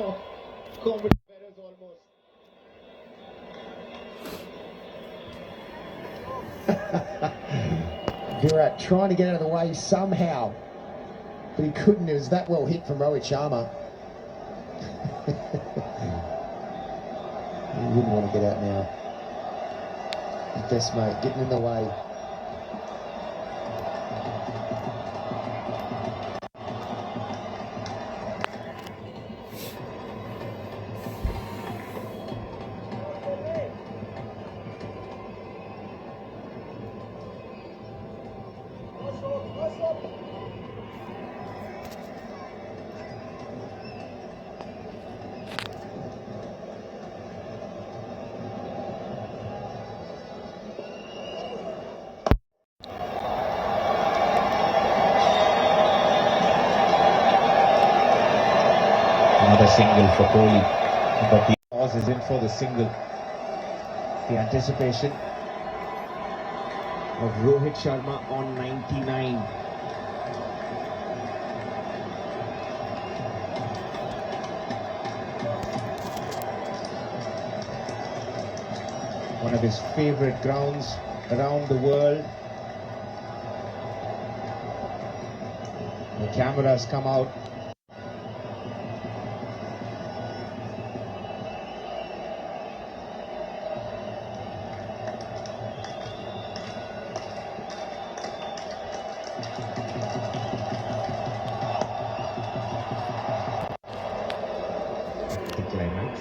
Oh, comedy errors almost. Virat trying to get out of the way somehow, but he couldn't. It was that well hit from Rohit Sharma. He wouldn't want to get out now. His best mate getting in the way. Another single for Kohli, but the pause is in for the single. The anticipation of Rohit Sharma on 99. One of his favourite grounds around the world. The cameras come out. Climax.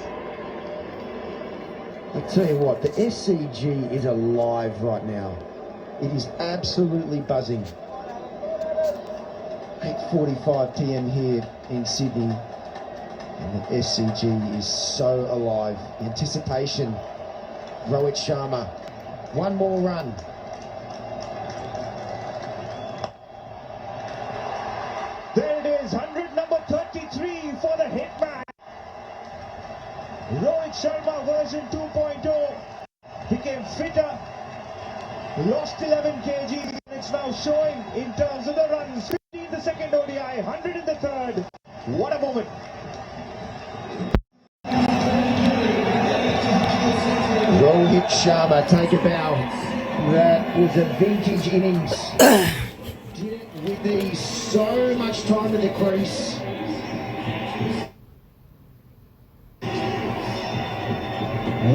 I tell you what, the SCG is alive right now. It is absolutely buzzing. 8:45 p.m. here in Sydney, and the SCG is so alive. The anticipation. Rohit Sharma, one more run. There it is, 100 number 33 for the hitman. Rohit Sharma version 2.0 became fitter, lost 11 kg, and it's now showing in terms of the runs. 50 in the second ODI, 100 in the third. What a moment. Rohit Sharma, take a bow. That was a vintage innings. Did it with ease, so much time in the crease.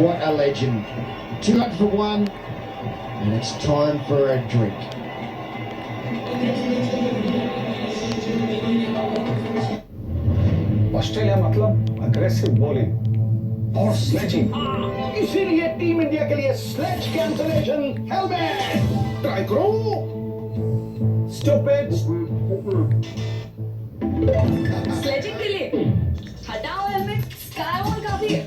What a legend. 200 for one, and it's time for a drink. Australia मतलब aggressive bowling और sledging, इसीलिए team India के लिए sledge cancellation helmet try करो stupid sledging के लिए हटाओ helmet. Sky ball काफी है।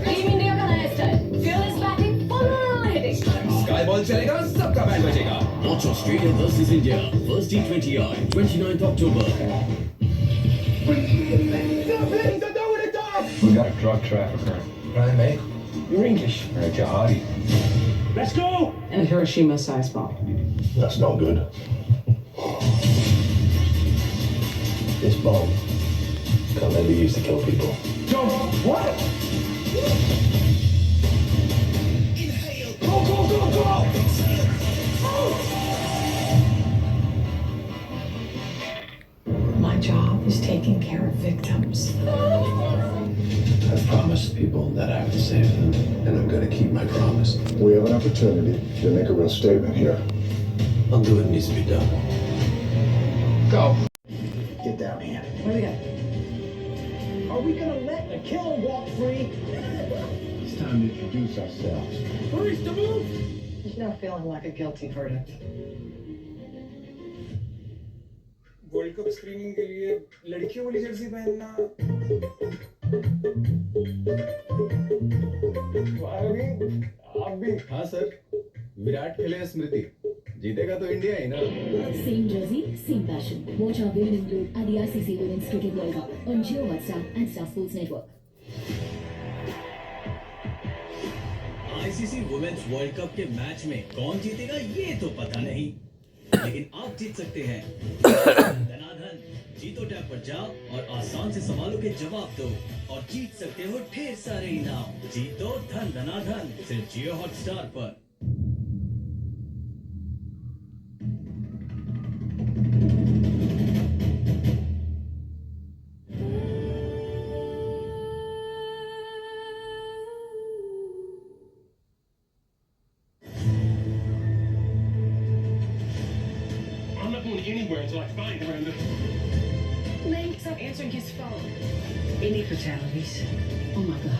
टीम इंडिया का नया style, fearless batting, full hitting। Sky ball चलेगा, सबका बैट बजेगा। Watch Australia versus India, first T20I, 29th October. We got a drug trafficker. Right, mate? You're English. You're a jihadi. Let's go! And a Hiroshima-sized bomb. That's not good. This bomb can't be used to kill people. Don't what? Inhale. Go, go, go, go! My job is taking care of victims. I've promised people that I would save them, and I'm going to keep my promise. We have an opportunity to make a real statement here. I'll do what needs to be done. Go. Get down here. What do we got? Are we going to let the kill walk free? It's time to introduce ourselves. Hurry, to move! There's no feeling like a guilty verdict. World cup screening के लिए लड़कियों वाली Jersey पहनना आप भी। हाँ sir, Virat खेले स्मृति, जीतेगा तो इंडिया ही ना। Same jersey, same passion. Watch our women include at the ICC Women's Cricket World Cup on Jio Hotstar and Star Sports Network. ICC women's world cup के मैच में कौन जीतेगा ये तो पता नहीं, लेकिन आप जीत सकते हैं धनाधन जीतो टैब पर जाओ और आसान से सवालों के जवाब दो और जीत सकते हो ढेर सारे इनाम। जीतो धन धनाधन सिर्फ जियो हॉटस्टार पर। I'm not going anywhere until I find her. Lane, stop answering his phone. Any fatalities? Oh my God.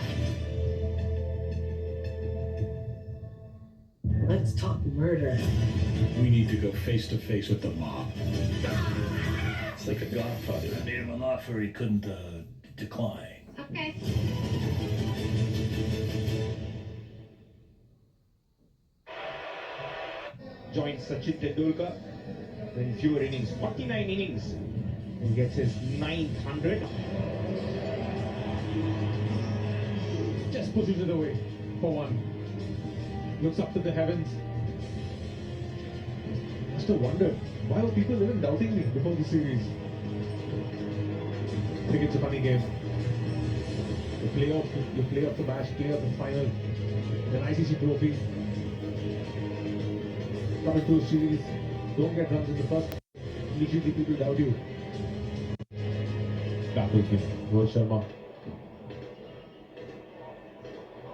Let's talk murder. We need to go face to face with the mob. It's like The Godfather. I made him an offer he couldn't decline. Okay. Joins Sachin Tendulkar in fewer innings, 49 innings. He gets his 900. Just pushes it away for one. Looks up to the heavens. Must have wondered, why were people even doubting me before the series? I think it's a funny game. You play off the match, play off the final, then ICC trophy. Come into a series, don't get runs in the first, immediately people doubt you. Back with me, Rohit Sharma.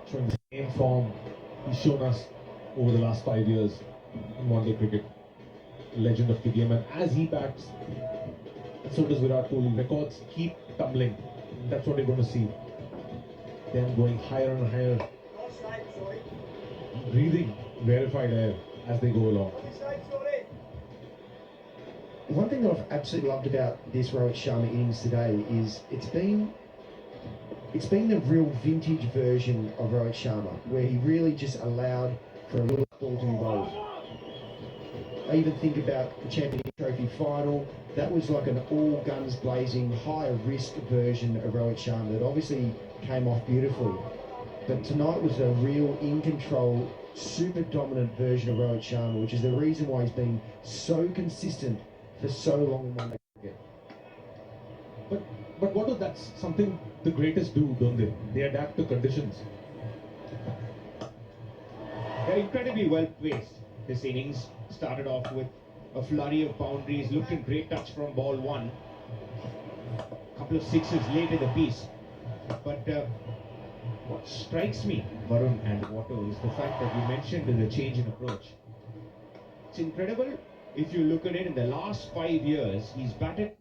Showing the same form he's shown us over the last 5 years in one-day cricket. Legend of the game, and as he bats, so does Virat Kohli. Records keep tumbling. That's what you're going to see. Them going higher and higher. Breathing rarefied air as they go along. One thing that I've absolutely loved about this Rohit Sharma innings today is it's been the real vintage version of Rohit Sharma, where he really just allowed for a little ball to evolve. I even think about the Champions Trophy final. That was like an all guns blazing, high risk version of Rohit Sharma that obviously came off beautifully. But tonight was a real in control, super dominant version of Rohit Sharma, which is the reason why he's been so consistent for so long in one day cricket. But what is that's something the greatest do, don't they? They adapt to conditions. They're incredibly well placed. This innings started off with a flurry of boundaries, looked in great touch from ball one. A couple of sixes late in the piece. But what strikes me, Varun and Watto, is the fact that you mentioned the change in approach. It's incredible. If you look at it, in the last 5 years, he's batted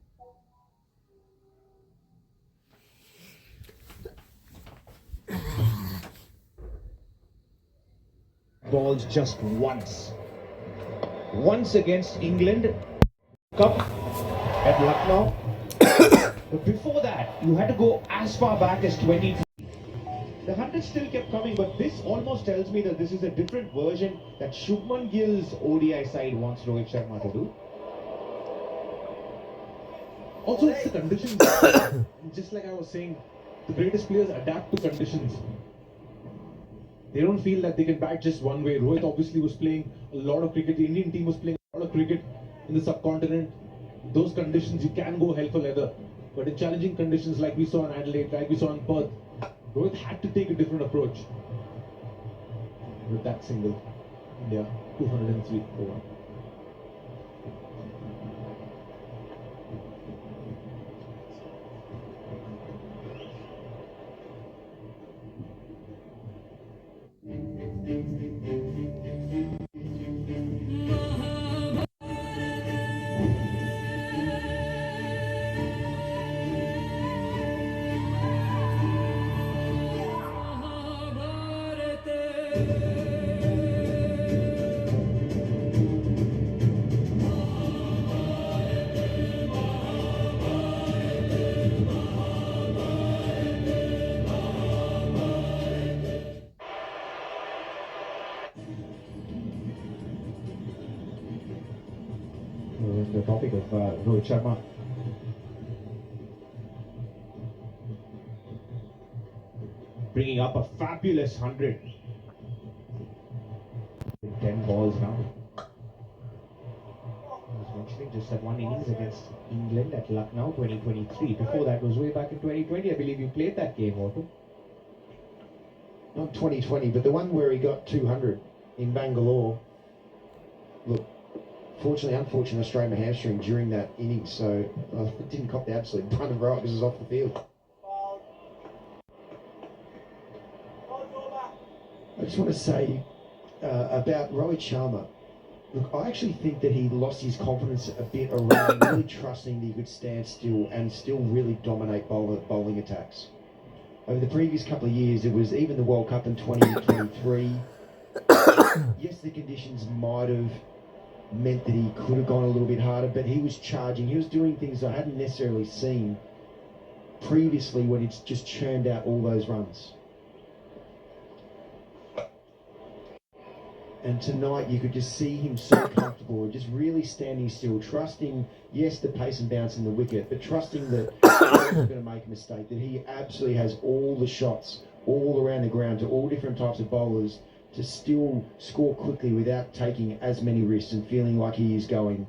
balls just once. Once against England Cup at Lucknow. But before that, you had to go as far back as 23. The 100 still kept coming, but this almost tells me that this is a different version that Shubman Gill's ODI side wants Rohit Sharma to do. Also, it's the conditions. Just like I was saying, the greatest players adapt to conditions. They don't feel that they can bat just one way. Rohit obviously was playing a lot of cricket. The Indian team was playing a lot of cricket in the subcontinent. Those conditions, you can go hell for leather. But in challenging conditions like we saw in Adelaide, like we saw in Perth, Rohit had to take a different approach. With that single, India 203 for 1. The topic of Rohit Sharma. Bringing up a fabulous 100. 10 balls now. I was mentioning just just had one innings against England at Lucknow 2023. Before that was way back in 2020. I believe you played that game, Otto. Not 2020, but the one where he got 200 in Bangalore. Look, unfortunately, I strained my hamstring during that innings, so I didn't cop the absolute brunt of right because it was off the field. I just want to say about Rohit Sharma. Look, I actually think that he lost his confidence a bit around really trusting that he could stand still and still really dominate bowling attacks. Over the previous couple of years, it was even the World Cup in 2023. Yes, the conditions might have meant that he could have gone a little bit harder, but he was charging. He was doing things I hadn't necessarily seen previously when he's just churned out all those runs. And tonight you could just see him so comfortable, just really standing still, trusting, yes, the pace and bounce in the wicket, but trusting that he's going to make a mistake, that he absolutely has all the shots all around the ground to all different types of bowlers to still score quickly without taking as many risks and feeling like he is going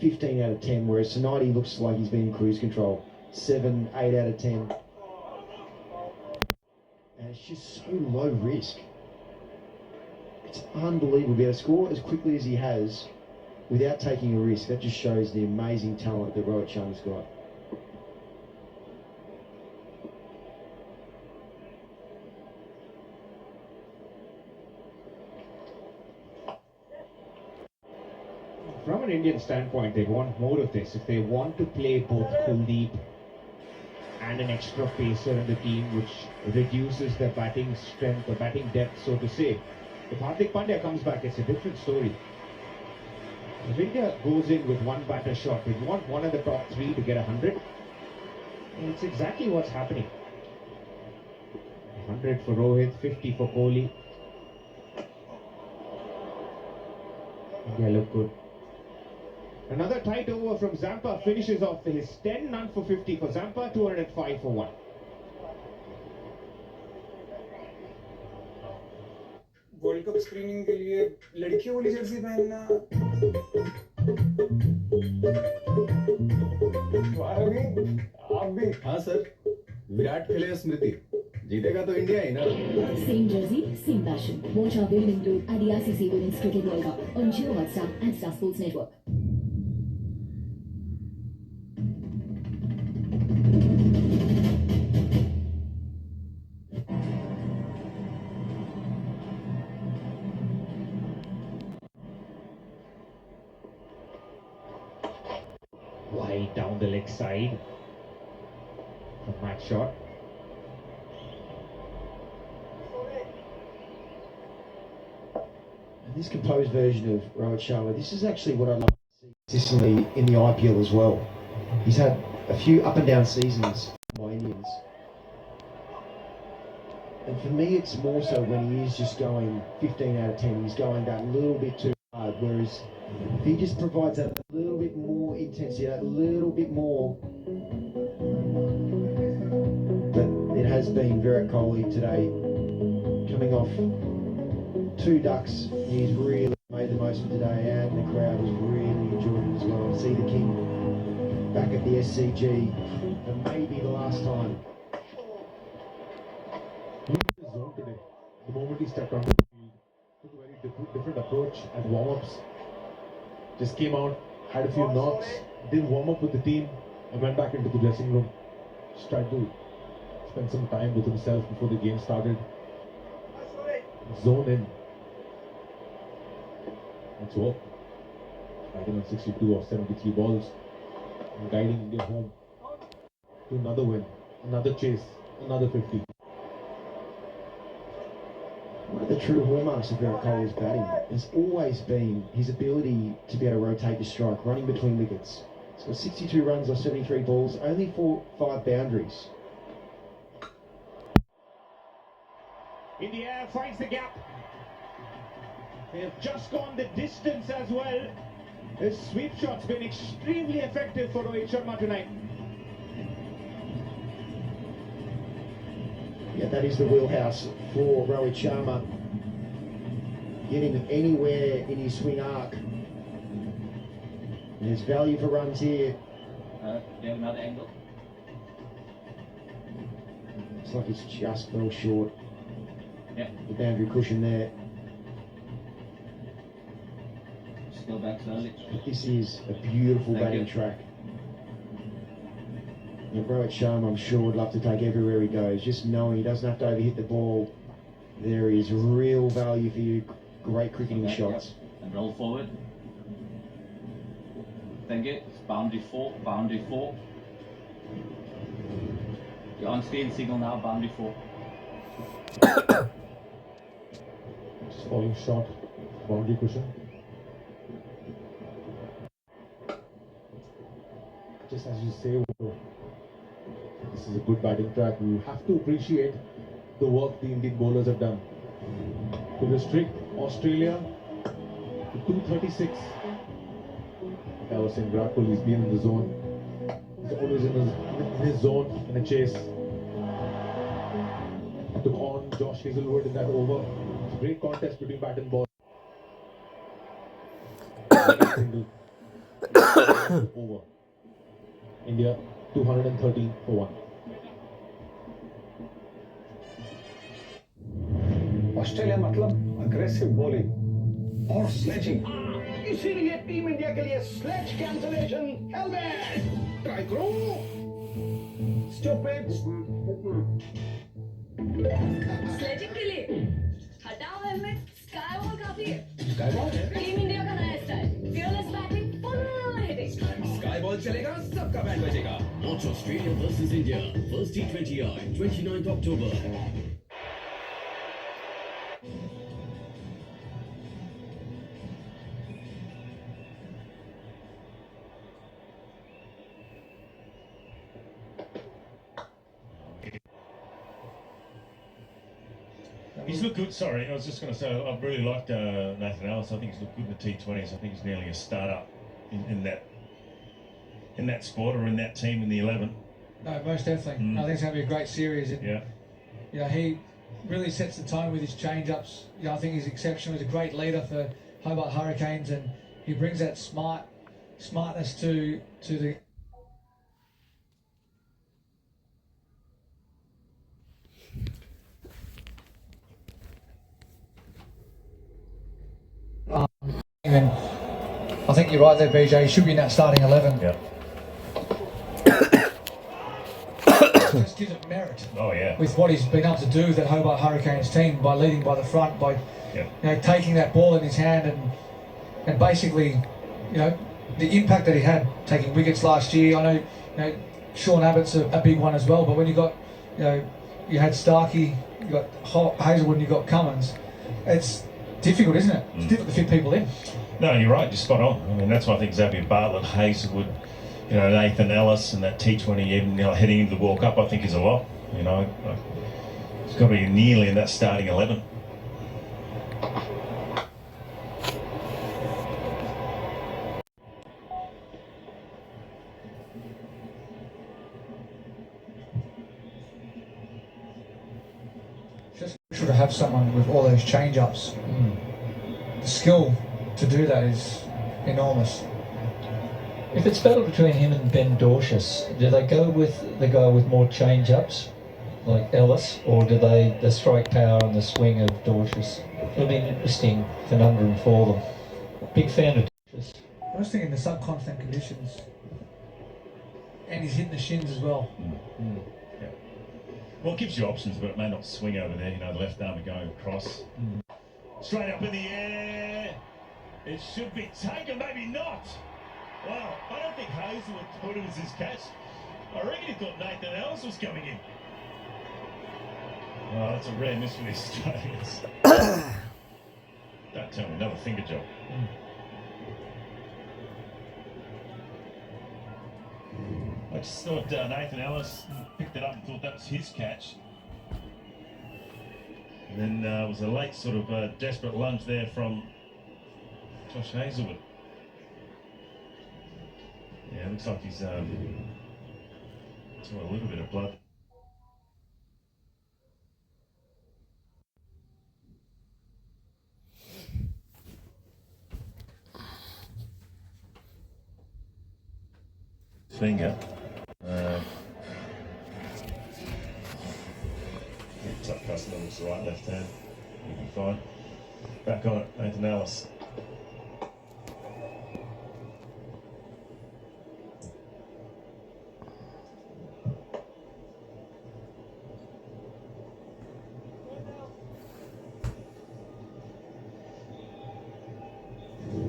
15 out of 10, whereas tonight he looks like he's been in cruise control, 7, 8 out of 10. And it's just so low risk. It's unbelievable to be able to score as quickly as he has without taking a risk. That just shows the amazing talent that Rohit Sharma's got. From an Indian standpoint, they want more of this. If they want to play both Kuldeep and an extra pacer in the team, which reduces their batting strength, the batting depth, so to say. If Hardik Pandya comes back, it's a different story. If India goes in with one batter shot, we want one of the top three to get 100. And it's exactly what's happening. 100 for Rohit, 50 for Kohli. India look good. Another tight over from Zampa finishes off his 10, none for 50 for Zampa, 205 for 1. World cup screening के लिए लड़कियों वाली Jersey पहनना आप भी हाँ sir, Virat खेले स्मृति जीतेगा तो इंडिया ही ना. Same jersey, same passion. Watch our women include at the ICC Women's Cricket World Cup on Jio Hotstar and Star Sports Network. Wide down the leg side. A match shot. And this composed version of Rohit Sharma, this is actually what I'd like to see consistently in the IPL as well. He's had a few up and down seasons by Indians. And for me, it's more so when he is just going 15 out of 10, he's going that little bit too hard, whereas if he just provides that little bit more intensity, that little bit more. But it has been Virat Kohli today, coming off 2 ducks. He's really made the most of today, and the crowd has really enjoyed it as well. See the King back at the SCG, and maybe the last time. Zone today. The moment he stepped onto the field, took a very different approach at warm-ups. Just came out, had a few knocks, didn't warm up with the team, and went back into the dressing room. Just tried to spend some time with himself before the game started. Zone in. Let's work. Batting on 62 or 73 balls, and guiding India home to another win, another chase, another 50. One of the true hallmarks of Virat Kohli's batting has always been his ability to be able to rotate the strike, running between wickets. He's got 62 runs off 73 balls, only 5 boundaries. In the air, finds the gap. They have just gone the distance as well. His sweep shot's been extremely effective for Rohit Sharma tonight. Yeah, that is the wheelhouse for Rohit Sharma. Getting anywhere in his swing arc There's value for runs here. Yeah, another angle. Looks like it's just fell short. Yeah. The boundary cushion there. Just go back slowly. But this is a beautiful batting track. And Rohit Sharma, I'm sure, would love to take everywhere he goes. Just knowing he doesn't have to overhit the ball. There is real value for you. Great cricketing shots. Yep. And roll forward. Thank you. It's boundary 4, boundary 4. You're on screen signal now, boundary 4. Just falling short, boundary cushion. Just as you say, this is a good batting track. You have to appreciate the work the Indian bowlers have done to restrict Australia to 236. I was saying Virat Kohli has been in the zone. He's always in his zone in a chase. Took on Josh Hazelwood in that over. It's a great contest between bat and ball. Single. Over. India 213 for 1. Australia मतलब aggressive bowling और sledging, इसीलिए team India के लिए sledge cancellation helmet try करो स्टॉपिड sledging के लिए हटाओ helmet, sky ball काफी है। टीम इंडिया का नया style, fearless batting, full hitting। Sky ball चलेगा, सबका बैट बजेगा। Watch Australia versus India, first T20I, 29th October. He's looked good. Sorry, I was just going to say I've really liked Nathan Ellis. I think he's looked good in the T20s. I think he's nearly a starter in that squad or in that team in the 11. No, most definitely. I think it's going to be a great series. And, yeah. You know, he really sets the tone with his change-ups. You know, I think he's exceptional. He's a great leader for Hobart Hurricanes, and he brings that smartness to the. And I think you're right there, BJ. He should be in that starting 11. Yeah. Just gives it merit. Oh yeah. With what he's been able to do with that Hobart Hurricanes team by leading by the front, by taking that ball in his hand and basically, the impact that he had taking wickets last year. I know, Sean Abbott's a big one as well. But when you got, you had Starkey, you got Hazelwood, and you got Cummins, it's difficult, isn't it? It's difficult to fit people in. No, you're right. You're spot on. I mean, that's why I think Xavier Bartlett, Hazelwood, Nathan Ellis, and that T20 even heading into the World Cup, I think is a lot. It's got to be nearly in that starting 11. Just sure to have someone with all those change-ups. The skill to do that is enormous. If it's battle between him and Ben Dorcas, do they go with the guy with more change-ups, like Ellis, or do they the strike power and the swing of Dorcas? It'll be an interesting conundrum for them. Big fan of Dorcas. I was thinking the subcontinent conditions, and he's hitting the shins as well. Yeah. Well, it gives you options, but it may not swing over there. The left arm going across. Straight up in the air. It should be taken, maybe not. Wow, I don't think Hazelwood thought it was his catch. I reckon he thought Nathan Ellis was coming in. Oh, that's a rare miss for the Australians. Don't tell me, another finger job. I just thought Nathan Ellis picked it up and thought that was his catch. And then it was a late sort of desperate lunge there from Josh Hazelwood. Yeah, looks like he's saw a little bit of blood. finger. Tough customer, looks the right left hand. You'll be fine. Back on it, Nathan Ellis.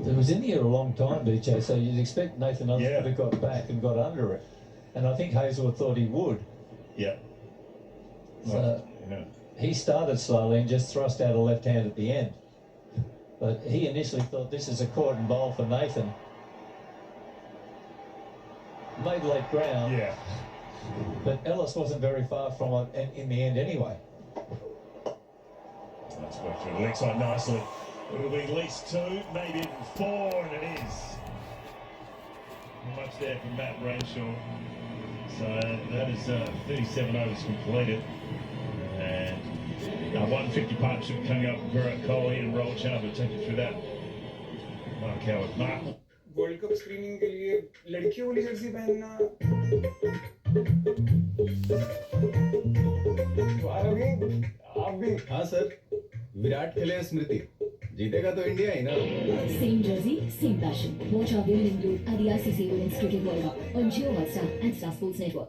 It was in the air a long time, BJ, so you'd expect Nathan Ellis would have got back and got under it. And I think Hazelwood thought he would. Yeah. So he started slowly and just thrust out a left hand at the end. But he initially thought this is a cordon bowl for Nathan. Made late ground. Yeah. But Ellis wasn't very far from it in the end anyway. That's worked through the leg side nicely. It'll be at least 2, maybe even 4, and it is. Much there from Matt Branshaw. So that is 37 overs completed. And 150 partnership coming up. Virat Kohli and Rohit Sharma will take you through that. Mark Howard. Mark. World cup screening के लिए लड़कियों वाली Jersey पहनना आप भी हाँ sir Virat खेले स्मृति जीतेगा तो इंडिया ही ना Same jersey, same passion. Watch our women include at the ICC Women's Cricket World Cup on Jio Hotstar and Star Sports Network.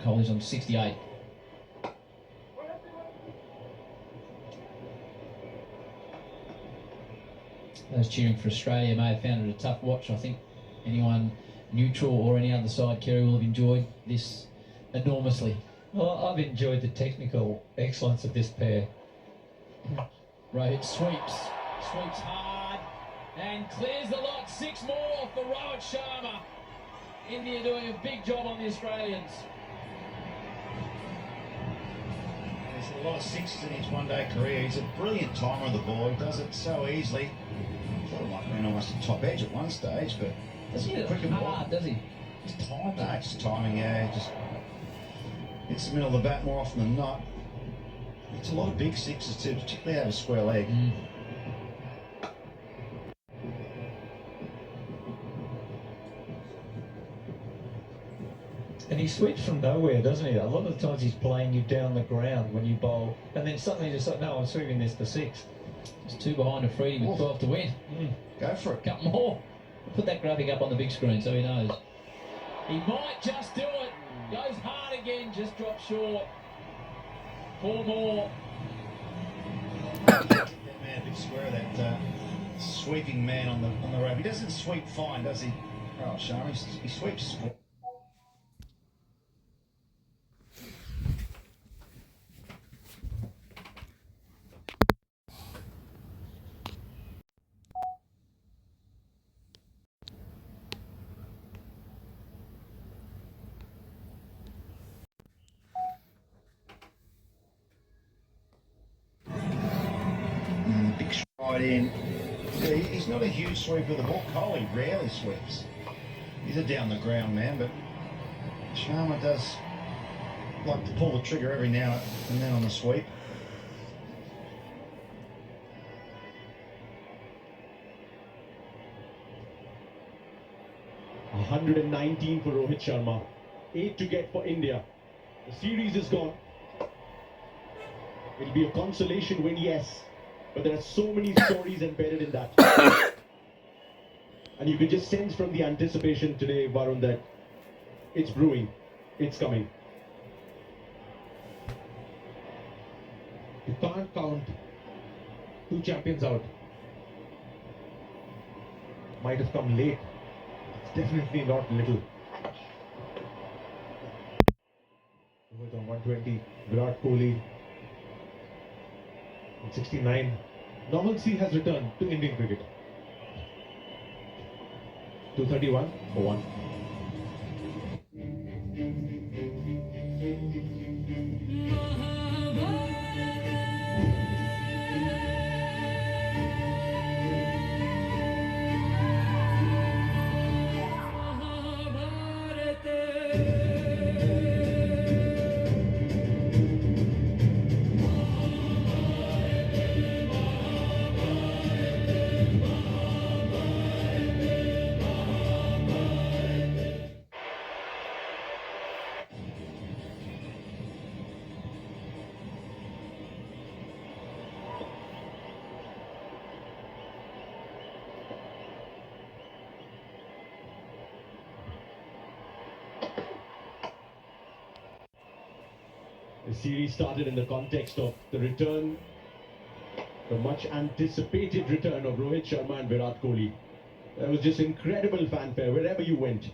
Kohli's on 68. Those cheering for Australia may have found it a tough watch. I think anyone neutral or any other side, Kerry, will have enjoyed this enormously. Well, I've enjoyed the technical excellence of this pair. Rohit sweeps hard and clears the lot. 6 more for Rohit Sharma. India doing a big job on the Australians. There's a lot of sixes in his one-day career. He's a brilliant timer of the ball. He does it so easily. I thought it might have been almost a top edge at one stage, but Does he quick and hard, does he? Just time, no, just timing, yeah. Just hits the middle of the bat more often than not. It's a lot of big sixes too, particularly out of a square leg. And he sweeps from nowhere, doesn't he? A lot of the times he's playing you down the ground when you bowl, and then suddenly you just like, no, I'm sweeping this for 6. Just 2 behind a Freddie with 12 to win. Go for it. Couple more. Put that graphic up on the big screen so he knows. He might just do it. Goes hard again, just drops short. 4 more. That man, big square, that sweeping man on the rope. He doesn't sweep fine, does he? Oh, Sharma, he sweeps. Big stride in. Yeah, he's not a huge sweeper of the ball. Kohli rarely sweeps. He's a down the ground man, but Sharma does like to pull the trigger every now and then on the sweep. $119 for Rohit Sharma, 8 to get for India. The series is gone. It'll be a consolation win, yes, but there are so many stories embedded in that. And you can just sense from the anticipation today, Varun, that it's brewing, it's coming. You can't count 2 champions out. Might have come late. It's definitely not little. Rohit on 120, Virat Kohli on 69. Normalcy has returned to Indian cricket. 231 for 1. The series started in the context of the return, the much anticipated return of Rohit Sharma and Virat Kohli. There was just incredible fanfare wherever you went.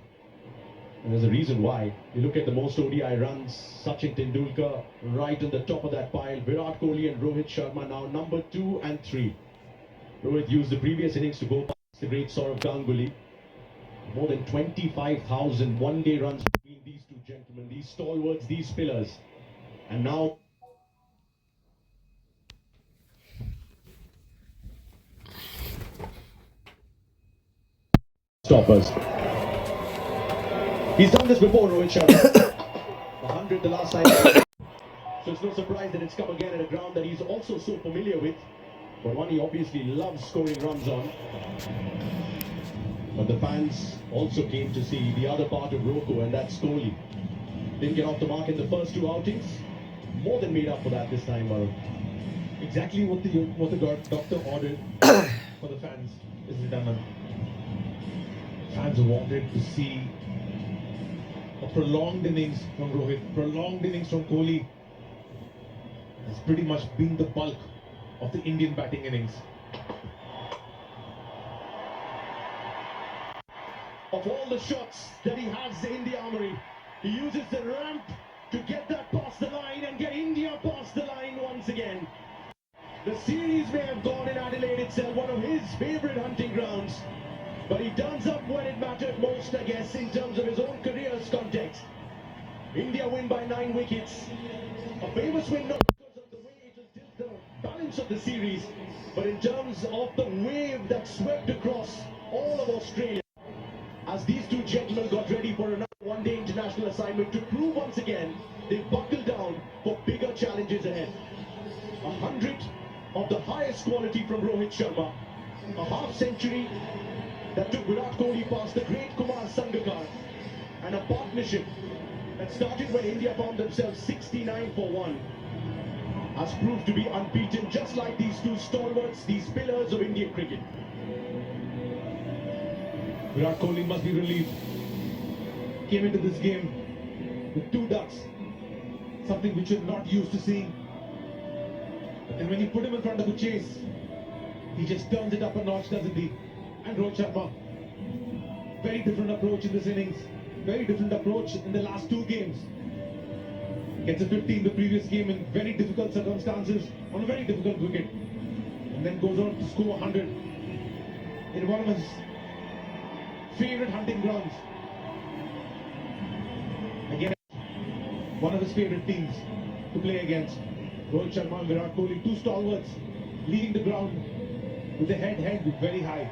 And there's a reason why. You look at the most ODI runs, Sachin Tendulkar right on the top of that pile, Virat Kohli and Rohit Sharma now number 2 and 3. Rohit used the previous innings to go past the great Saurav Ganguly. More than 25,000 one-day runs between these two gentlemen, these stalwarts, these pillars. And now stoppers. He's done this before, Rohit Sharma. The 100 the last time. So it's no surprise that it's come again at a ground that he's also so familiar with, but one he obviously loves scoring runs on. But the fans also came to see the other part of Roko, and that's Kohli. Didn't get off the mark in the first 2 outings. More than made up for that this time, Varun. Exactly what the doctor ordered for the fans is done. Fans wanted to see a prolonged innings from Rohit, prolonged innings from Kohli. Has pretty much been the bulk of the Indian batting innings. Of all the shots that he has in the armory, he uses the ramp to get that past the line and get India past the line once again. The series may have gone in Adelaide itself, one of his favourite hunting grounds, but he turns up when it mattered most, I guess, in terms of his own career's context. India win by 9 wickets. A famous win not because of the way it was the balance of the series, but in terms of the wave that swept across all of Australia as these two gentlemen got ready for another one-day international assignment to prove once again they buckled down for bigger challenges ahead. 100 of the highest quality from Rohit Sharma, a half-century that took Virat Kohli past the great Kumar Sangakkar, and a partnership that started when India found themselves 69 for 1, has proved to be unbeaten, just like these two stalwarts, these pillars of Indian cricket. Virat Kohli must be relieved. Came into this game with 2 ducks, something which we're not used to seeing. But then when you put him in front of the chase, he just turns it up a notch, doesn't he? And Rohit Sharma, very different approach in this innings, very different approach in the last 2 games. Gets a 50 in the previous game in very difficult circumstances on a very difficult wicket, and then goes on to score 100 in one of his favourite hunting grounds. Again, one of his favourite teams to play against. Rohit Sharma and Virat Kohli, 2 stalwarts leading the ground with the head held very high.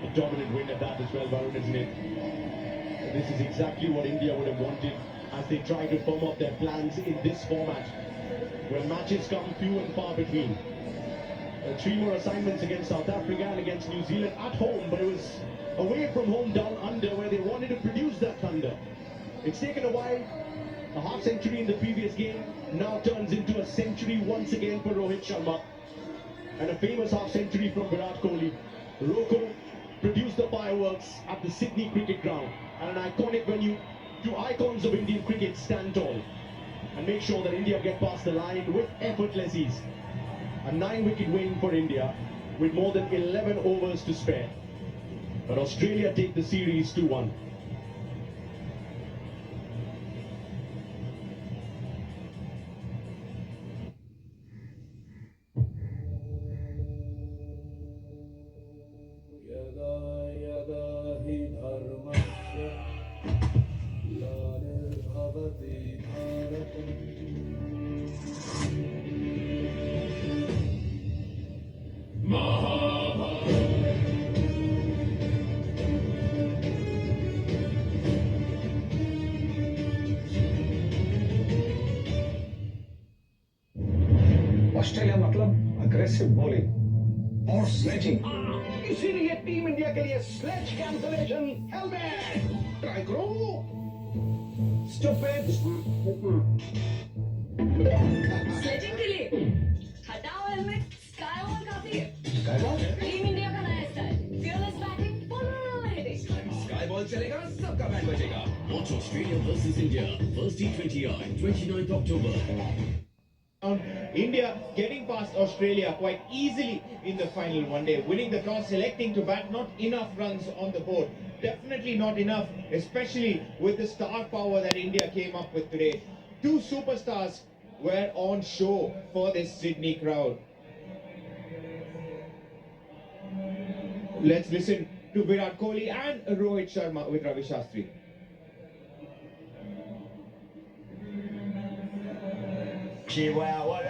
A dominant win at that as well, Varun, isn't it? This is exactly what India would have wanted as they try to firm up their plans in this format, where matches come few and far between. 3 more assignments against South Africa and against New Zealand at home, but it was away from home down under where they wanted to produce that thunder. It's taken a while. A half-century in the previous game now turns into a century once again for Rohit Sharma, and a famous half-century from Virat Kohli. Roko produced the fireworks at the Sydney Cricket Ground, and an iconic venue. 2 icons of Indian cricket stand tall and make sure that India get past the line with effortless ease. A 9-wicket win for India with more than 11 overs to spare. But Australia take the series 2-1. Australia मतलब aggressive bowling और sledging, इसीलिए team India के लिए sledge cancellation helmet try करो। Stupid sledging के लिए हटाओ helmet, sky ball काफी है। टीम इंडिया का नया style, fearless batting, full hitting. Sky ball चलेगा, सबका बैट बजेगा। Watch Australia versus India, first T20I, 29th October. India getting past Australia quite easily in the final one day, winning the toss, selecting to bat, not enough runs on the board. Definitely not enough, especially with the star power that India came up with today. Two superstars were on show for this Sydney crowd. Let's listen to Virat Kohli and Rohit Sharma with Ravi Shastri. Wow, what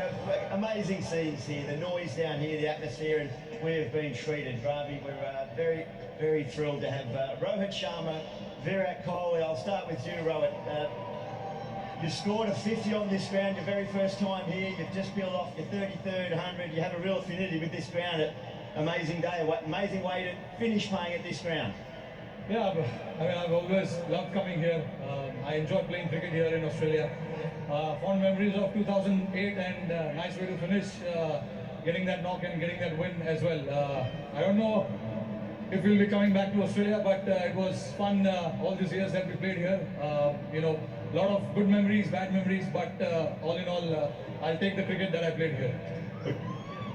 amazing scenes here. The noise down here, the atmosphere, and we have been treated, Ravi. We're very, very thrilled to have Rohit Sharma, Virat Kohli. I'll start with you, Rohit. You scored a 50 on this ground your very first time here. You've just built off your 33rd 100. You have a real affinity with this ground. Amazing day, amazing way to finish playing at this ground. Yeah, I mean, I've always loved coming here. I enjoy playing cricket here in Australia. Fond memories of 2008 and nice way to finish, getting that knock and getting that win as well. I don't know if we'll be coming back to Australia, but it was fun all these years that we played here. You know, a lot of good memories, bad memories, but all in all, I'll take the cricket that I played here.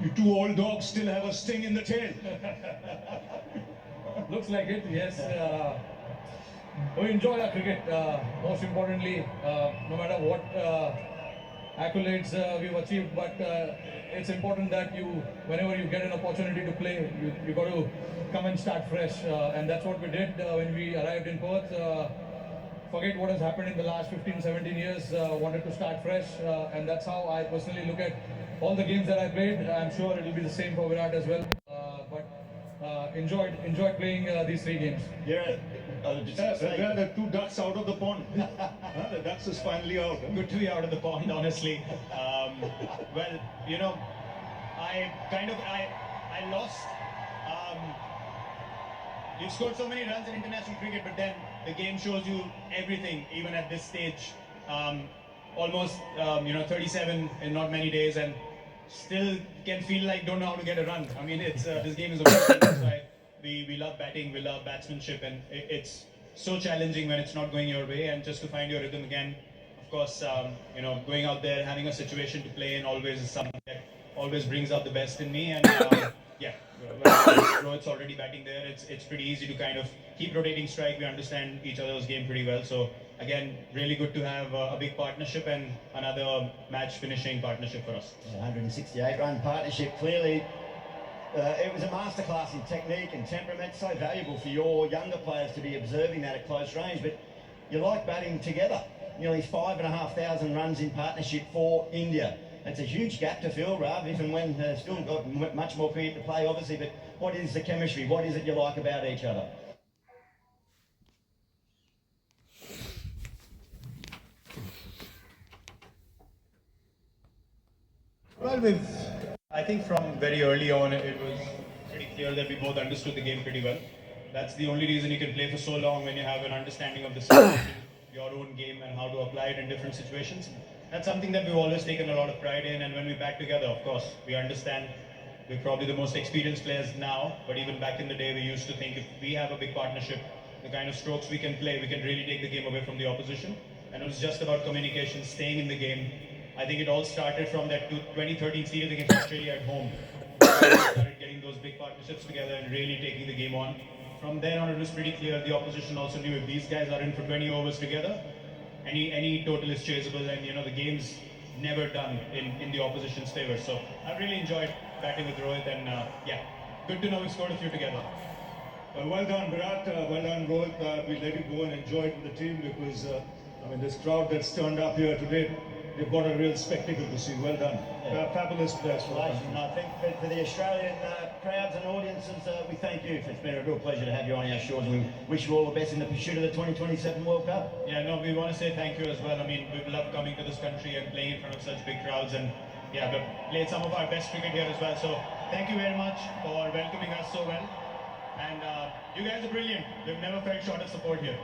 You two old dogs still have a sting in the tail. Looks like it, yes. We enjoy our cricket. Most importantly, no matter what accolades we've achieved, but it's important that whenever you get an opportunity to play, you got to come and start fresh, and that's what we did when we arrived in Perth. Forget what has happened in the last 15, 17 years. Wanted to start fresh, and that's how I personally look at all the games that I played. I'm sure it will be the same for Virat as well. Enjoyed playing these three games. Yeah, there are the two ducks out of the pond. The ducks is finally out. Good to be out of the pond, honestly. Well, you know, I lost. You've scored so many runs in international cricket, but then the game shows you everything, even at this stage. Almost, 37 in not many days, and still can feel like don't know how to get a run. I mean, it's this game is amazing. That's why we love batting, we love batsmanship, and it's so challenging when it's not going your way. And just to find your rhythm again, of course, going out there, having a situation to play in always is something that always brings out the best in me. And yeah, Rohit's already batting there. It's pretty easy to kind of keep rotating strike. We understand each other's game pretty well. So again, really good to have a big partnership and another match finishing partnership for us. 168 run partnership, clearly. It was a masterclass in technique and temperament, so valuable for your younger players to be observing that at close range. But you like batting together. Nearly 5,500 runs in partnership for India. It's a huge gap to fill, Rav, if and when still got much more cricket to play, obviously. But what is the chemistry? What is it you like about each other? Well, I think from very early on, it was pretty clear that we both understood the game pretty well. That's the only reason you can play for so long, when you have an understanding of the situation, your own game, and how to apply it in different situations. That's something that we've always taken a lot of pride in, and when we back together, of course, we understand we're probably the most experienced players now, but even back in the day, we used to think if we have a big partnership, the kind of strokes we can play, we can really take the game away from the opposition. And it was just about communication, staying in the game. I think it all started from that 2013 series against Australia at home. We started getting those big partnerships together and really taking the game on. From then on, it was pretty clear the opposition also knew if these guys are in for 20 overs together, any total is chaseable, and the game's never done in the opposition's favor. So I really enjoyed batting with Rohit, and yeah, good to know we scored a few together. Well done, Virat. Well done, Rohit. We let you go and enjoy it with the team, because this crowd that's turned up here today, they've got a real spectacle to see. Well done. Fabulous players. I think for the Australian crowds and audiences, we thank you. It's been a real pleasure to have you on our shores, and we wish you all the best in the pursuit of the 2027 World Cup. Yeah, no, we want to say thank you as well. I mean, we've loved coming to this country and playing in front of such big crowds, and yeah, we've played some of our best cricket here as well. So thank you very much for welcoming us so well. And you guys are brilliant. We've never felt short of support here.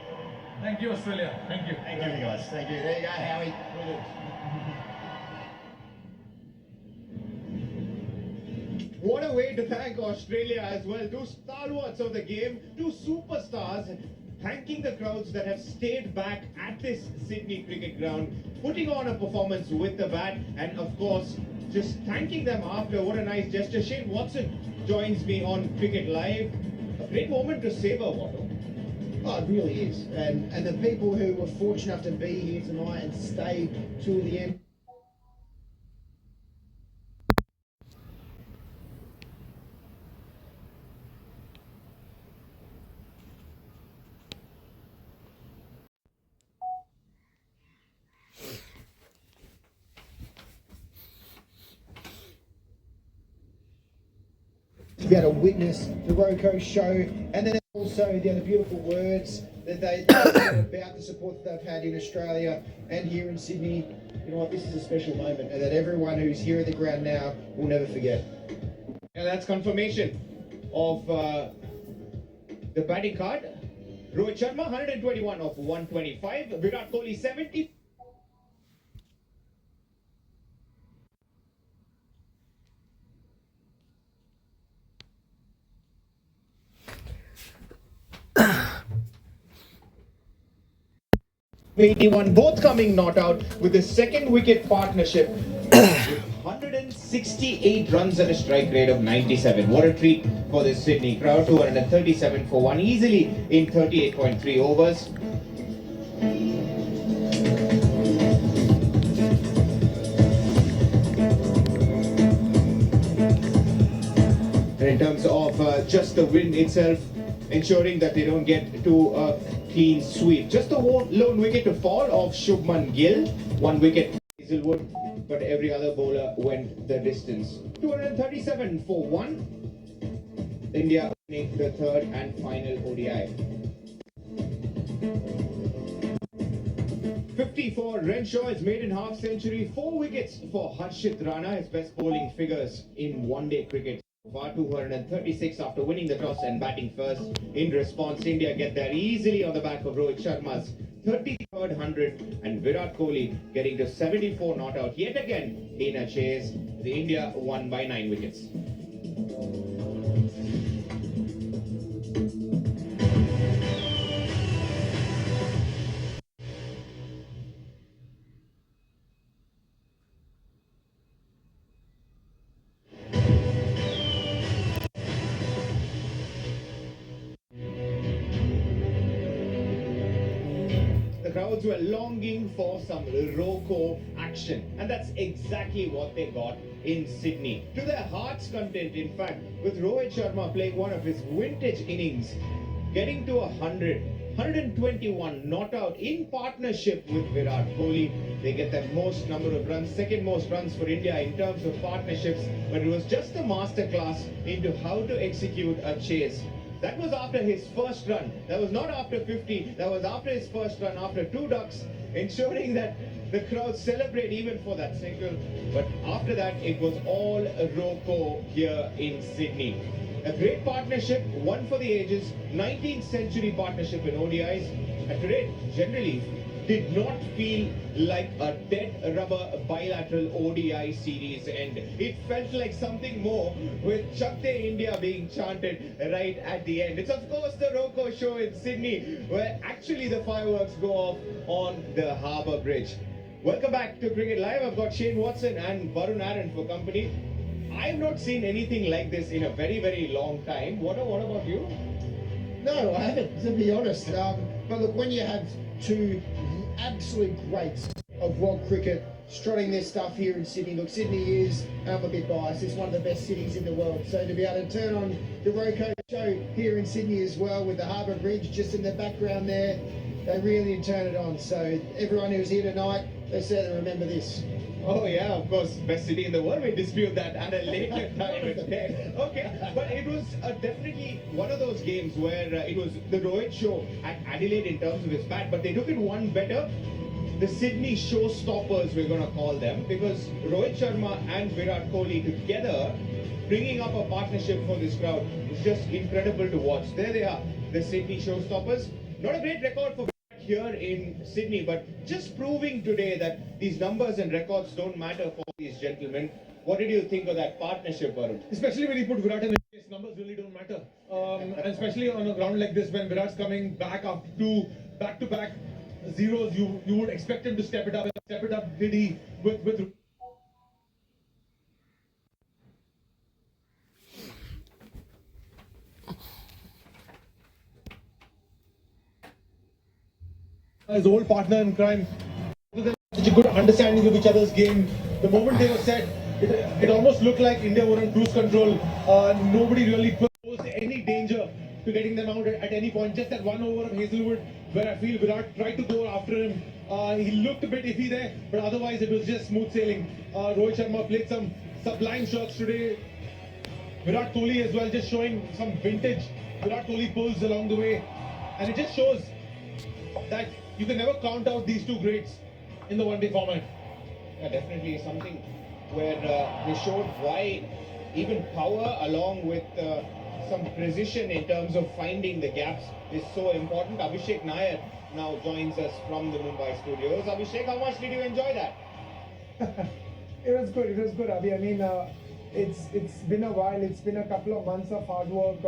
Thank you, Australia. Thank you. Thank you, guys. Thank you. There you go, Howie. Brilliant. What a way to thank Australia as well. Two stalwarts of the game, two superstars. thanking the crowds that have stayed back at this Sydney cricket ground, putting on a performance with the bat, and of course, just thanking them after. What a nice gesture. Shane Watson joins me on Cricket Live. A great moment to savor, Watto. Oh, it really is. And the people who were fortunate enough to be here tonight and stay till the end. To be able to witness the Roko show, and then also the beautiful words that they about the support that they've had in Australia and here in Sydney. You know what, this is a special moment, and that everyone who's here at the ground now will never forget. And that's confirmation of the batting card. Rohit Sharma 121 of 125, Virat Kohli 70. Both coming not out with the second wicket partnership with 168 runs and a strike rate of 97. What a treat for the Sydney crowd. 237 for one easily in 38.3 overs. And in terms of just the win itself, ensuring that they don't get to a clean sweep. Just the lone wicket to fall of Shubman Gill. One wicket Hazelwood, but every other bowler went the distance. 237 for one. India winning the third and final ODI. 50 for Renshaw, his maiden half century. 4 wickets for Harshit Rana, his best bowling figures in one-day cricket. 236 after winning the toss and batting first. In response, India get there easily on the back of Rohit Sharma's 33rd 100 and Virat Kohli getting to 74 not out. Yet again in a chase, the India won by 9 wickets. The crowds were longing for some Roko action, and that's exactly what they got in Sydney. To their heart's content, in fact, with Rohit Sharma playing one of his vintage innings, getting to 100, 121 not out in partnership with Virat Kohli. They get the most number of runs, second most runs for India in terms of partnerships, but it was just a masterclass into how to execute a chase. That was after his first run. That was not after 50. That was after his first run, after 2 ducks, ensuring that the crowd celebrate even for that single. But after that, it was all Roko here in Sydney. A great partnership, one for the ages, 19th century partnership in ODIs. And today, generally, did not feel like a dead rubber bilateral ODI series end. It felt like something more with Chak De India being chanted right at the end. It's of course the Roko show in Sydney where actually the fireworks go off on the Harbour Bridge. Welcome back to Cricket Live. I've got Shane Watson and Varun Aaron for company. I've not seen anything like this in a very, very long time. What about you? No, I haven't, to be honest. But look, when you have two absolute greats of world cricket strutting their stuff here in Sydney. Look, Sydney is, I'm a bit biased, it's one of the best cities in the world. So to be able to turn on the Roko show here in Sydney as well with the Harbour Bridge just in the background there, they really turn it on. So everyone who's here tonight, they certainly remember this. Oh yeah, of course, best city in the world. We dispute that at a later time. Okay, but it was definitely one of those games where it was the Rohit show at Adelaide in terms of his bat, but they took it one better. The Sydney showstoppers, we're going to call them, because Rohit Sharma and Virat Kohli together bringing up a partnership for this crowd is just incredible to watch. There they are, the Sydney showstoppers. Not a great record for here in Sydney, but just proving today that these numbers and records don't matter for these gentlemen. What did you think of that partnership, Varun? Especially when you put Virat in the case, numbers really don't matter. and especially on a ground like this when Virat's coming back after two back-to-back zeros, you would expect him to step it up. Did he with his old partner in crime? Such a good understanding of each other's game. The moment they were set, it almost looked like India were on cruise control. Nobody really posed any danger to getting them out at any point. Just that one over of Hazelwood where I feel Virat tried to go after him. He looked a bit iffy there, but otherwise it was just smooth sailing. Rohit Sharma played some sublime shots today. Virat Kohli as well, just showing some vintage Virat Kohli pulls along the way. And it just shows that you can never count out these two greats in the one-day format. Yeah, definitely something where they showed why even power along with some precision in terms of finding the gaps is so important. Abhishek Nair now joins us from the Mumbai studios. Abhishek, how much did you enjoy that? It was good, Abhi. I mean, it's been a while. It's been a couple of months of hard work.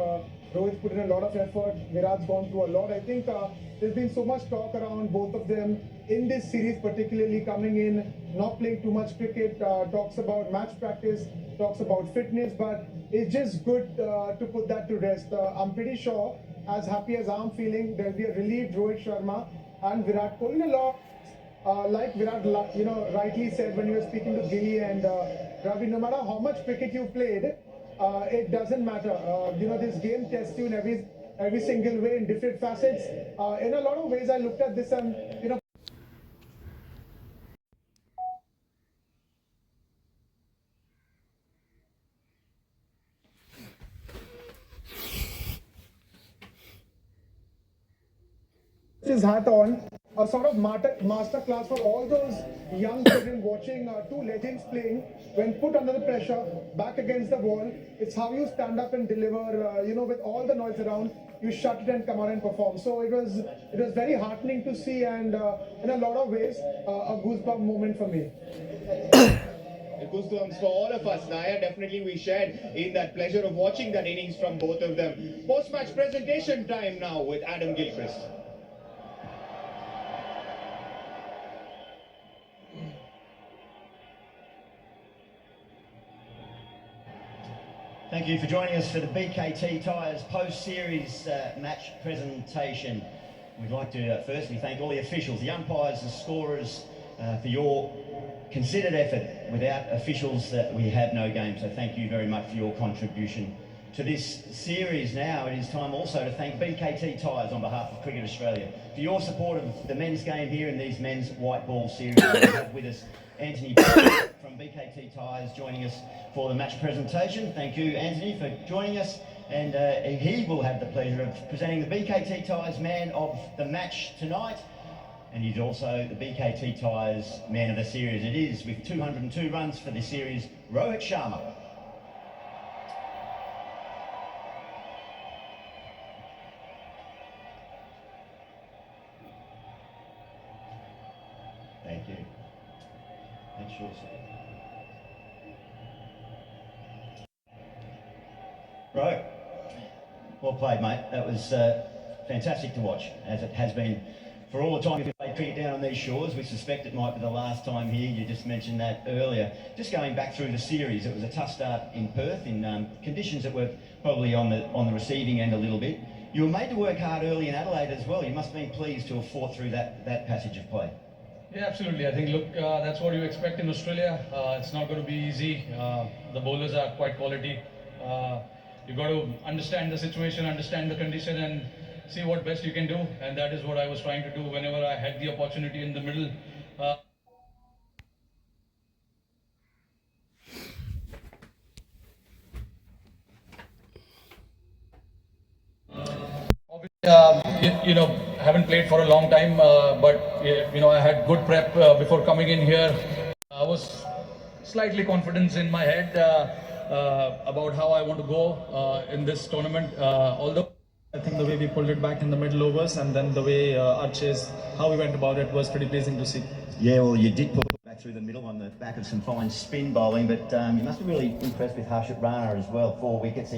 Rohit's put in a lot of effort. Virat's gone through a lot. I think there's been so much talk around both of them in this series, particularly coming in, not playing too much cricket, talks about match practice, talks about fitness, but it's just good to put that to rest. I'm pretty sure, as happy as I'm feeling, there'll be a relieved Rohit Sharma and Virat Kohli. A lot, like Virat, rightly said when you were speaking to Gilly and Ravi, no matter how much cricket you played, it doesn't matter. This game tests you in every single way in different facets. In a lot of ways, I looked at this and his hat on, a sort of master class for all those young children watching two legends playing. When put under the pressure, back against the wall, it's how you stand up and deliver. With all the noise around, you shut it and come out and perform. So it was very heartening to see, and in a lot of ways, a goosebump moment for me. Goosebumps for all of us. Nair, definitely we shared in that pleasure of watching that innings from both of them. Post-match presentation time now with Adam Gilchrist. Thank you for joining us for the BKT Tyres post-series match presentation. We'd like to firstly thank all the officials, the umpires, the scorers, for your considered effort. Without officials, we have no game. So thank you very much for your contribution to this series. Now it is time also to thank BKT Tyres on behalf of Cricket Australia for your support of the men's game here in these men's white ball series. We have with us Anthony from BKT Tyres joining us for the match presentation. Thank you, Anthony, for joining us. And he will have the pleasure of presenting the BKT Tyres Man of the Match tonight. And he's also the BKT Tyres Man of the Series. It is, with 202 runs for the series, Rohit Sharma. Thank you. Thanks, sure, sir. Right. Well played, mate. That was fantastic to watch, as it has been for all the time you've played cricket down on these shores. We suspect it might be the last time here. You just mentioned that earlier. Just going back through the series, it was a tough start in Perth in conditions that were probably on the receiving end a little bit. You were made to work hard early in Adelaide as well. You must have been pleased to have fought through that passage of play. Yeah, absolutely. I think, look, that's what you expect in Australia. It's not going to be easy. The bowlers are quite quality. You've got to understand the situation, understand the condition, and see what best you can do. And that is what I was trying to do whenever I had the opportunity in the middle. Haven't played for a long time, but I had good prep before coming in here. I was slightly confident in my head about how I want to go in this tournament. Although I think the way we pulled it back in the middle overs, and then the way our chase, how we went about it, was pretty pleasing to see. Yeah, well, you did pull it back through the middle on the back of some fine spin bowling, but you must be really impressed with Harshit Rana as well. 4 wickets.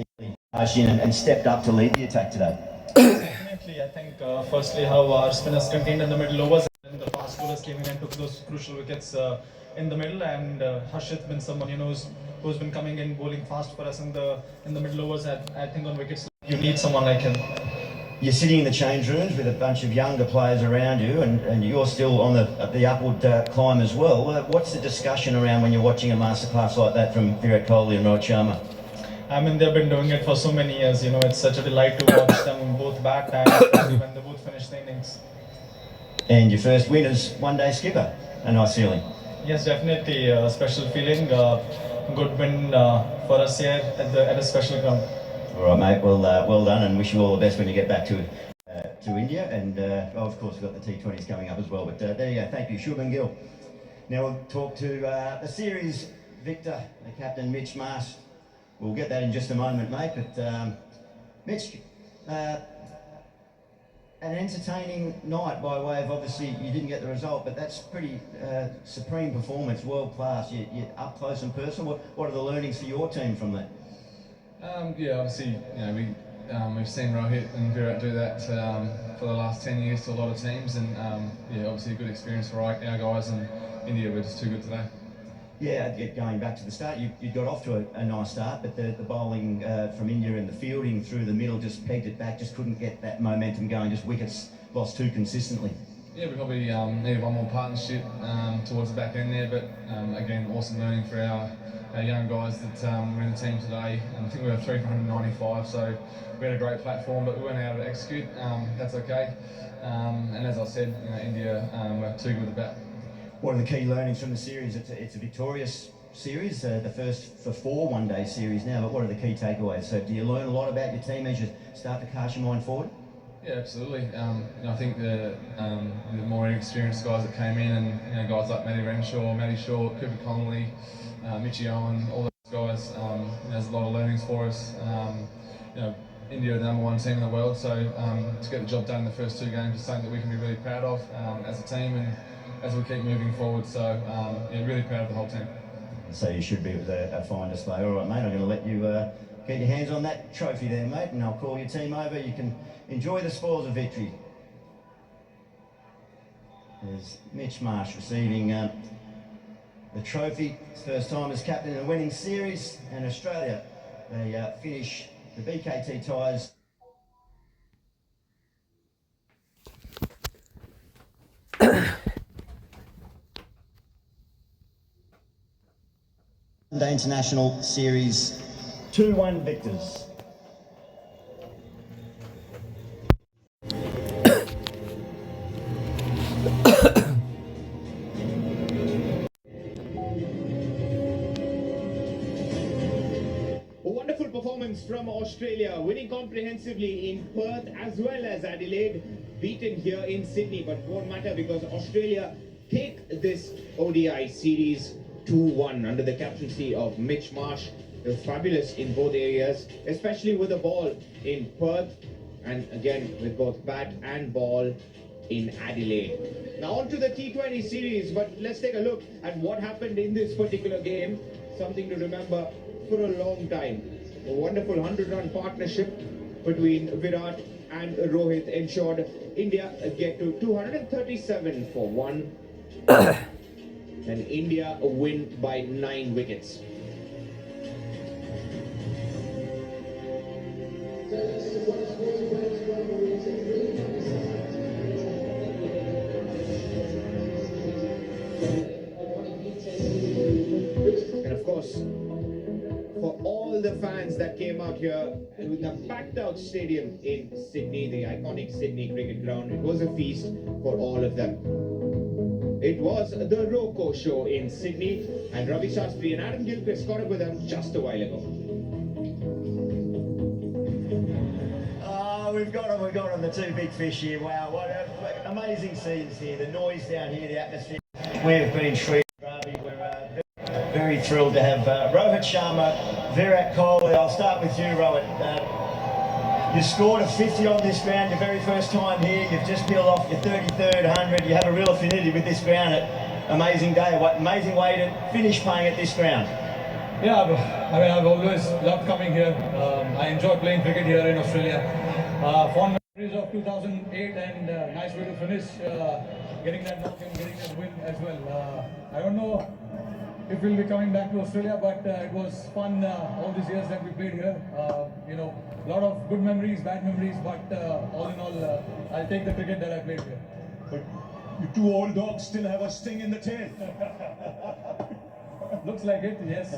And stepped up to lead the attack today. Definitely, I think firstly how our spinners contained in the middle overs and the fast bowlers came in and took those crucial wickets in the middle, and Harshit's been someone who's been coming in bowling fast for us in the middle overs. I think on wickets you need someone like him. You're sitting in the change rooms with a bunch of younger players around you, and you're still on the upward climb as well. What's the discussion around when you're watching a masterclass like that from Virat Kohli and Rohit Sharma? I mean, they've been doing it for so many years. It's such a delight to watch them both bat and when they both finish the innings. And your first win as one-day skipper, a nice feeling. Yes, definitely a special feeling. Good win for us here at a special ground. All right, mate. Well done, and wish you all the best when you get back to India. And of course, we've got the T20s coming up as well. But there you go. Thank you, Shubman Gill. Now we'll talk to the series victor, the captain, Mitch Marsh. We'll get that in just a moment, mate. But Mitch, an entertaining night by way of, obviously you didn't get the result, but that's pretty supreme performance, world class. You're up close and personal. What are the learnings for your team from that? Yeah, obviously, we've seen Rohit and Virat do that for the last 10 years to a lot of teams, and obviously a good experience for our guys, and India were just too good today. Yeah, going back to the start, you got off to a nice start, but the bowling from India and the fielding through the middle just pegged it back, just couldn't get that momentum going, just wickets lost too consistently. Yeah, we probably need one more partnership towards the back end there, but again, awesome learning for our young guys that were in the team today. And I think we were 3 for 195, so we had a great platform, but we weren't able to execute. That's okay. And as I said, India were too good to bat. What are the key learnings from the series? It's a victorious series, the first for 4 one-day series now, but what are the key takeaways? So do you learn a lot about your team as you start to cast your mind forward? Yeah, absolutely. I think the more experienced guys that came in, and guys like Matty Renshaw, Matty Short, Cooper Connolly, Mitchie Owen, all those guys, there's a lot of learnings for us. India are the #1 team in the world, so to get the job done in the first 2 games is something that we can be really proud of as a team, and as we keep moving forward. So really proud of the whole team. So you should be with a fine display. All right, mate, I'm going to let you get your hands on that trophy there, mate, and I'll call your team over. You can enjoy the spoils of victory. There's Mitch Marsh receiving the trophy. His first time as captain in a winning series, and Australia, they finish the BKT ties. The International Series 2-1 victors. A wonderful performance from Australia, winning comprehensively in Perth as well as Adelaide, beaten here in Sydney, but won't matter because Australia take this ODI series 2-1 under the captaincy of Mitch Marsh. They're fabulous in both areas, especially with the ball in Perth, and again with both bat and ball in Adelaide. Now on to the T20 series, but let's take a look at what happened in this particular game. Something to remember for a long time. A wonderful 100-run partnership between Virat and Rohit ensured India get to 237 for 1. And India win by 9 wickets. And of course, for all the fans that came out here with a packed out stadium in Sydney, the iconic Sydney cricket ground, it was a feast for all of them. It was the Rocco show in Sydney, and Ravi Shastri and Adam Gilchrist caught up with them just a while ago. Oh, we've got them, the 2 big fish here. Wow, what amazing scenes here. The noise down here, the atmosphere. We've been treated, Ravi. We're very thrilled to have Rohit Sharma, Virat Kohli. I'll start with you, Rohit. You scored a 50 on this ground your very first time here. You've just peeled off your 33rd 100. You have a real affinity with this ground. Amazing day. What amazing way to finish playing at this ground. Yeah, I mean, I've always loved coming here. I enjoy playing cricket here in Australia. Fond memories of 2008 and nice way to finish, getting that knock and getting that win as well. I don't know if we'll be coming back to Australia, but it was fun all these years that we played here. You know, a lot of good memories, bad memories, but all in all, I'll take the cricket that I played here. But you two old dogs still have a sting in the tail. Looks like it, yes.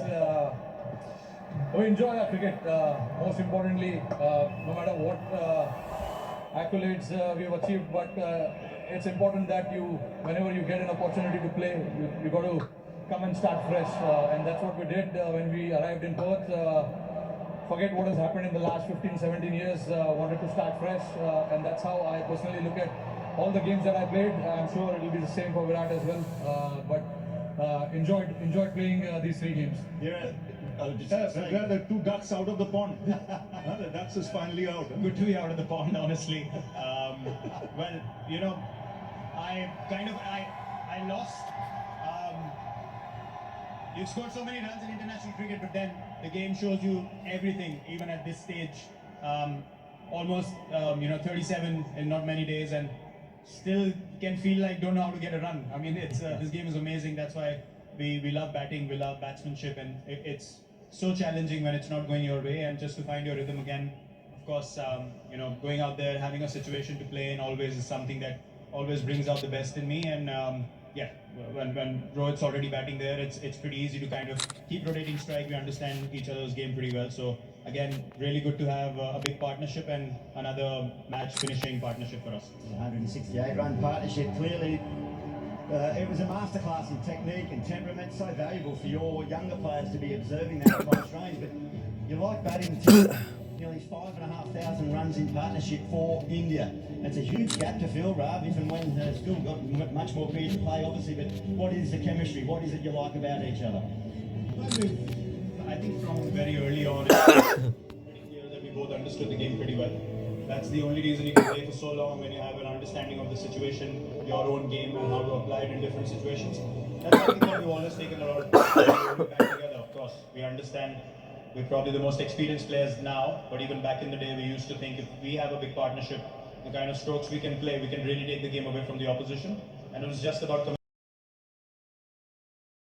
We enjoy our cricket. Most importantly, no matter what accolades we have achieved, but it's important that whenever you get an opportunity to play, you got to come and start fresh, and that's what we did when we arrived in Perth. Forget what has happened in the last 15-17 years, wanted to start fresh, and that's how I personally look at all the games that I played. I'm sure it will be the same for Virat as well, but enjoyed playing these 3 games. They're the 2 ducks out of the pond. The ducks is finally out. Good to be out of the pond, honestly. Well, you know, I lost. You've scored so many runs in international cricket, but then the game shows you everything, even at this stage. Almost, 37 in not many days, and still can feel like don't know how to get a run. I mean, it's this game is amazing. That's why we love batting, we love batsmanship, and it's so challenging when it's not going your way. And just to find your rhythm again, of course, going out there, having a situation to play in always is something that always brings out the best in me. And yeah, when Rohit's already batting there, it's pretty easy to kind of keep rotating strike. We understand each other's game pretty well. So again, really good to have a big partnership and another match finishing partnership for us. 168-run partnership, clearly. It was a masterclass in technique and temperament, so valuable for your younger players to be observing that at close range. But you like batting nearly 5,500 runs in partnership for India. It's a huge gap to fill, Rav, if and when still got much more period to play, obviously. But what is the chemistry? What is it you like about each other? I think from very early on, it's pretty clear that we both understood the game pretty well. That's the only reason you can play for so long, when you have an understanding of the situation, your own game, and how to apply it in different situations. That's something that we've always taken a lot of time back together. Of course, we understand we're probably the most experienced players now, but even back in the day, we used to think if we have a big partnership, the kind of strokes we can play, we can really take the game away from the opposition. And it was just about